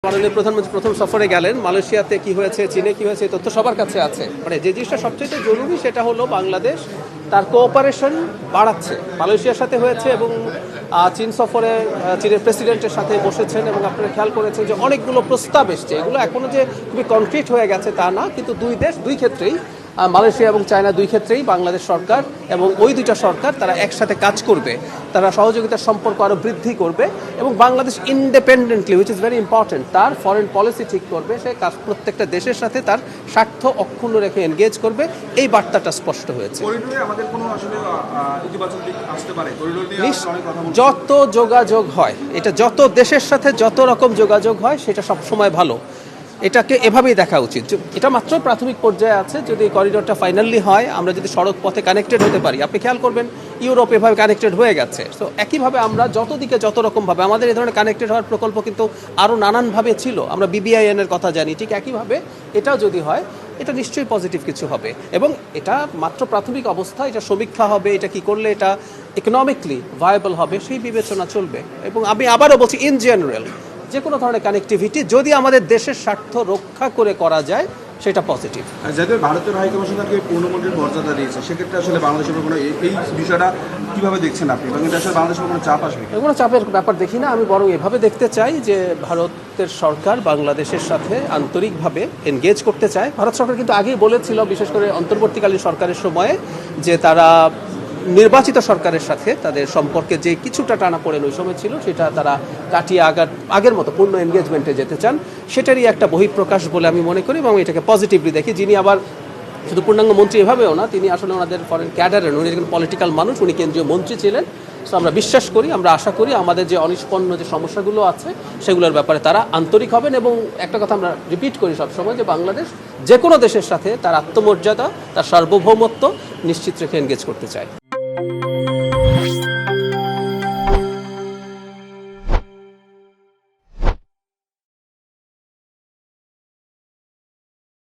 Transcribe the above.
মাননীয় প্রধানমন্ত্রী প্রথম সফরে গেলেন, মালয়েশিয়াতে কি হয়েছে, চীনে কি হয়েছে, তথ্য সবার কাছে আছে। মানে যে জিনিসটা সবচেয়ে জরুরি সেটা হলো বাংলাদেশ তার কোঅপারেশন বাড়াচ্ছে। মালয়েশিয়ার সাথে হয়েছে এবং চীন সফরে চীনের প্রেসিডেন্টের সাথে বসেছেন এবং আপনারা খেয়াল করেছেন যে অনেকগুলো প্রস্তাব এসছে। এগুলো এখনও যে খুবই কনক্রিট হয়ে গেছে তা না, কিন্তু দুই দেশ দুই ক্ষেত্রেই, মালয়েশিয়া এবং চায়না দুই ক্ষেত্রেই বাংলাদেশ সরকার এবং ওই দুইটা সরকার তারা একসাথে কাজ করবে, তারা সহযোগিতার সম্পর্ক আরও বৃদ্ধি করবে এবং Bangladesh independently, which is very important, তার ফরেন পলিসি ঠিক করবে। সে প্রত্যেকটা দেশের সাথে তার স্বার্থ অক্ষুণ্ণ রেখে এনগেজ করবে, এই বার্তাটা স্পষ্ট হয়েছে। যত যোগাযোগ হয়, এটা যত দেশের সাথে যত রকম যোগাযোগ হয় সেটা সবসময় ভালো। এটাকে এভাবেই দেখা উচিত। এটা মাত্র প্রাথমিক পর্যায়ে আছে। যদি করিডোরটা ফাইনালি হয়, আমরা যদি সড়ক পথে কানেক্টেড হতে পারি, আপনি খেয়াল করবেন ইউরোপ এভাবে কানেক্টেড হয়ে গেছে। তো একইভাবে আমরা যত দিকে যত রকমভাবে আমাদের এই ধরনের কানেক্টেড হওয়ার প্রকল্প কিন্তু আরও নানানভাবে ছিল। আমরা BBIN এর কথা জানি, ঠিক একইভাবে এটাও যদি হয় এটা নিশ্চয়ই পজিটিভ কিছু হবে। এবং এটা মাত্র প্রাথমিক অবস্থা, এটা সমীক্ষা হবে, এটা কি করলে এটা ইকোনমিকলি ভায়াবল হবে সেই বিবেচনা চলবে। এবং আমি আবারও বলছি, ইন জেনারেল যে কোনো ধরনের কানেক্টিভিটি যদি আমাদের দেশের স্বার্থ রক্ষা করে করা যায় সেটা পজিটিভ। যাদের ভারতের হাইকমিশনারকে পূর্ণমন্ত্রীর মর্যাদা দিয়েছে, সেক্ষেত্রে আসলে বাংলাদেশের কোনো এই বিষয়টা কীভাবে দেখছেন আপনি, এবং এটা আসলে বাংলাদেশের কোনো চাপ আসবে? কোনো চাপের ব্যাপার দেখি না। আমি বরং এভাবে দেখতে চাই যে ভারতের সরকার বাংলাদেশের সাথে আন্তরিকভাবে এনগেজ করতে চায়। ভারত সরকার কিন্তু আগেই বলেছিল, বিশেষ করে অন্তর্বর্তীকালীন সরকারের সময়ে, যে তারা নির্বাচিত সরকারের সাথে তাদের সম্পর্কে যে কিছুটা টানাপোড়েন ওই সময় ছিল সেটা তারা কাটিয়ে আগের মতো পূর্ণ এনগেজমেন্টে যেতে চান। সেটারই একটা বহিঃপ্রকাশ বলে আমি মনে করি এবং এটাকে পজিটিভলি দেখি। যিনি আবার শুধু পূর্ণাঙ্গ মন্ত্রী এভাবেও না, তিনি আসলে ওনাদের ফরেন ক্যাডারের, উনি একজন পলিটিক্যাল মানুষ, উনি কেন্দ্রীয় মন্ত্রী ছিলেন। সো আমরা বিশ্বাস করি, আমরা আশা করি আমাদের যে অনিষ্পন্ন যে সমস্যাগুলো আছে সেগুলোর ব্যাপারে তারা আন্তরিক হবেন। এবং একটা কথা আমরা রিপিট করি সবসময়, যে বাংলাদেশ যে কোনো দেশের সাথে তার আত্মমর্যাদা, তার সার্বভৌমত্ব নিশ্চিত রেখে এনগেজ করতে চায়।